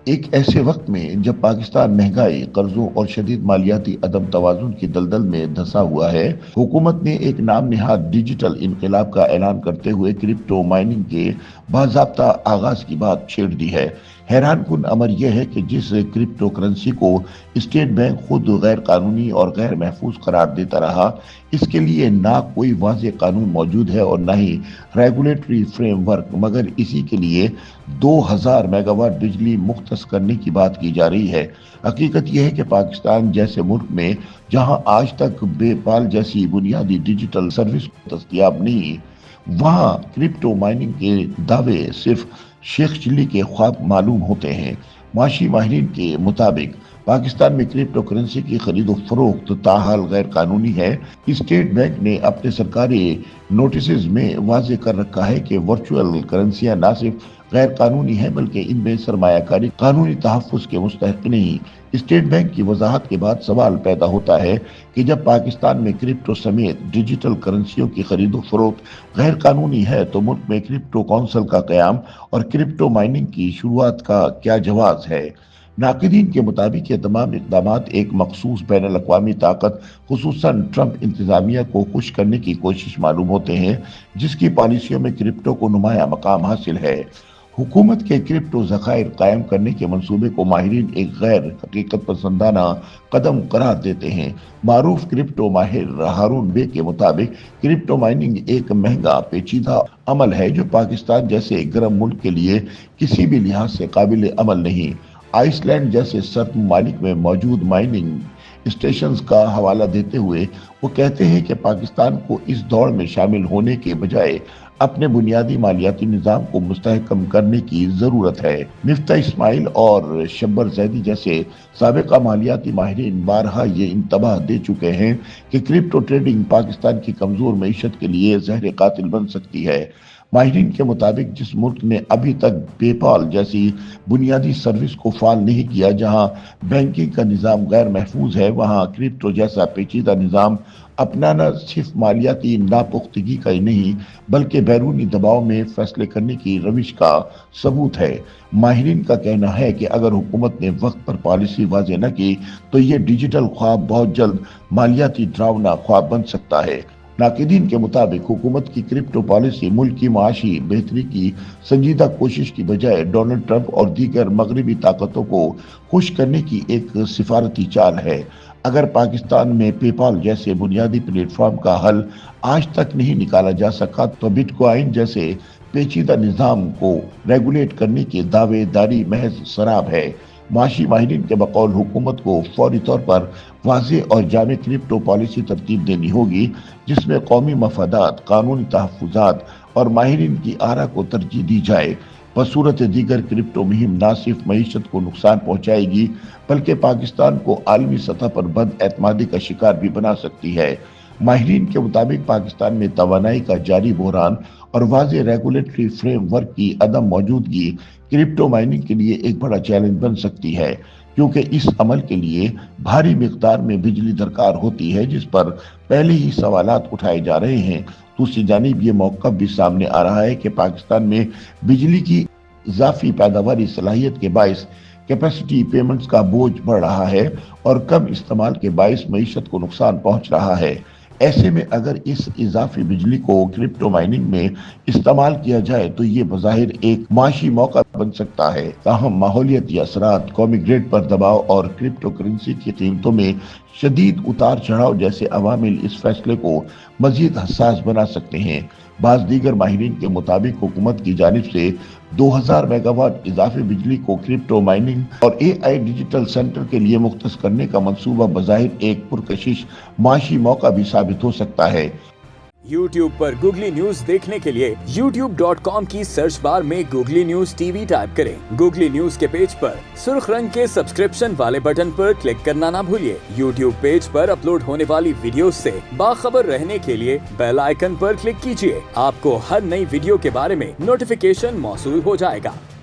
ایک ایسے وقت میں جب پاکستان مہنگائی، قرضوں اور شدید مالیاتی عدم توازن کی دلدل میں دھسا ہوا ہے، حکومت نے ایک نام نہاد ڈیجیٹل انقلاب کا اعلان کرتے ہوئے کرپٹو مائننگ کے باضابطہ آغاز کی بات چھیڑ دی ہے۔ حیران کن امر یہ ہے کہ جس کرپٹو کرنسی کو اسٹیٹ بینک خود غیر قانونی اور غیر محفوظ قرار دیتا رہا، اس کے لیے نہ کوئی واضح قانون موجود ہے اور نہ ہی ریگولیٹری فریم ورک، مگر اسی کے لیے 2000 میگا واٹ بجلی مختص کرنے کی بات کی جا رہی ہے۔ حقیقت یہ ہے کہ پاکستان جیسے ملک میں جہاں آج تک پے پال جیسی بنیادی ڈیجیٹل سروس دستیاب نہیں، وہاں کرپٹو مائننگ کے دعوے صرف شیخ چلی کے خواب معلوم ہوتے ہیں۔ معاشی ماہرین کے مطابق پاکستان میں کرپٹو کرنسی کی خرید و فروخت تاحال غیر قانونی ہے۔ اسٹیٹ بینک نے اپنے سرکاری نوٹسز میں واضح کر رکھا ہے کہ ورچوئل کرنسیاں نہ صرف غیر قانونی ہیں بلکہ ان میں سرمایہ کاری قانونی تحفظ کے مستحق نہیں۔ اسٹیٹ بینک کی وضاحت کے بعد سوال پیدا ہوتا ہے کہ جب پاکستان میں کرپٹو سمیت ڈیجیٹل کرنسیوں کی خرید و فروخت غیر قانونی ہے تو ملک میں کرپٹو کونسل کا قیام اور کرپٹو مائننگ کی شروعات کا کیا جواز ہے؟ ناقدین کے مطابق یہ تمام اقدامات ایک مخصوص بین الاقوامی طاقت خصوصاً ٹرمپ انتظامیہ کو خوش کرنے کی کوشش معلوم ہوتے ہیں، جس کی پالیسیوں میں کرپٹو کو نمایاں مقام حاصل ہے۔ حکومت کے کرپٹو ذخائر قائم کرنے کے منصوبے کو ماہرین ایک غیر حقیقت پسندانہ قدم قرار دیتے ہیں۔ معروف کرپٹو ماہر ہارون بے کے مطابق کرپٹو مائننگ ایک مہنگا پیچیدہ عمل ہے جو پاکستان جیسے گرم ملک کے لیے کسی بھی لحاظ سے قابل عمل نہیں۔ آئس لینڈ جیسے سرد ممالک میں موجود مائننگ اسٹیشنز کا حوالہ دیتے ہوئے وہ کہتے ہیں کہ پاکستان کو اس دوڑ میں شامل ہونے کے بجائے اپنے بنیادی مالیاتی نظام کو مستحکم کرنے کی ضرورت ہے۔ مفتاح اسماعیل اور شبر زیدی جیسے سابقہ مالیاتی ماہرین بارہا یہ انتباہ دے چکے ہیں کہ کرپٹو ٹریڈنگ پاکستان کی کمزور معیشت کے لیے زہر قاتل بن سکتی ہے۔ ماہرین کے مطابق جس ملک نے ابھی تک پے پال جیسی بنیادی سروس کو فعال نہیں کیا، جہاں بینکنگ کا نظام غیر محفوظ ہے، وہاں کرپٹو جیسا پیچیدہ نظام اپنانا صرف مالیاتی ناپختگی کا ہی نہیں بلکہ بیرونی دباؤ میں فیصلے کرنے کی روش کا ثبوت ہے۔ ماہرین کا کہنا ہے کہ اگر حکومت نے وقت پر پالیسی واضح نہ کی تو یہ ڈیجیٹل خواب بہت جلد مالیاتی ڈراؤنا خواب بن سکتا ہے۔ ناقدین کے مطابق حکومت کی کرپٹو پالیسی ملک کی معاشی بہتری کی سنجیدہ کوشش کی بجائے ڈونلڈ ٹرمپ اور دیگر مغربی طاقتوں کو خوش کرنے کی ایک سفارتی چال ہے۔ اگر پاکستان میں پے پال جیسے بنیادی پلیٹ فارم کا حل آج تک نہیں نکالا جا سکا تو بٹ کوائن جیسے پیچیدہ نظام کو ریگولیٹ کرنے کی دعوے داری محض سراب ہے۔ معاشی ماہرین کے بقول حکومت کو فوری طور پر واضح اور جامع کرپٹو پالیسی ترتیب دینی ہوگی جس میں قومی مفادات، قانونی تحفظات اور ماہرین کی آراء کو ترجیح دی جائے۔ بصورت دیگر کرپٹو مہم نہ صرف معیشت کو نقصان پہنچائے گی بلکہ پاکستان کو عالمی سطح پر بد اعتمادی کا شکار بھی بنا سکتی ہے۔ ماہرین کے مطابق پاکستان میں توانائی کا جاری بحران اور واضح ریگولیٹری فریم ورک کی عدم موجودگی کرپٹو مائننگ کے لیے ایک بڑا چیلنج بن سکتی ہے، کیونکہ اس عمل کے لیے بھاری مقدار میں بجلی درکار ہوتی ہے جس پر پہلے ہی سوالات اٹھائے جا رہے ہیں۔ دوسری جانب یہ موقف بھی سامنے آ رہا ہے کہ پاکستان میں بجلی کی اضافی پیداواری صلاحیت کے باعث کیپیسٹی پیمنٹس کا بوجھ بڑھ رہا ہے اور کم استعمال کے باعث معیشت کو نقصان پہنچ رہا ہے۔ ایسے میں اگر اس اضافی بجلی کو کرپٹو مائننگ میں استعمال کیا جائے تو یہ بظاہر ایک معاشی موقع بن سکتا ہے، تاہم ماحولیاتی اثرات، قومی گرڈ پر دباؤ اور کرپٹو کرنسی کی قیمتوں میں شدید اتار چڑھاؤ جیسے عوامل اس فیصلے کو مزید حساس بنا سکتے ہیں۔ بعض دیگر ماہرین کے مطابق حکومت کی جانب سے 2000 میگا واٹ اضافی بجلی کو کرپٹو مائننگ اور اے آئی ڈیجیٹل سینٹر کے لیے مختص کرنے کا منصوبہ بظاہر ایک پرکشش معاشی موقع بھی ثابت ہو سکتا ہے۔ YouTube پر گوگلی نیوز دیکھنے کے لیے youtube.com کی سرچ بار میں googly news T V type کریں۔ گوگلی نیوز کے پیج پر سرخ رنگ کے سبسکرپشن والے بٹن پر کلک کرنا نہ بھولیے۔ YouTube پیج پر اپلوڈ ہونے والی ویڈیوز سے باخبر رہنے کے لیے بیل آئیکن پر کلک کیجیے۔ آپ کو ہر نئی ویڈیو کے بارے میں نوٹیفیکیشن موصول ہو جائے گا۔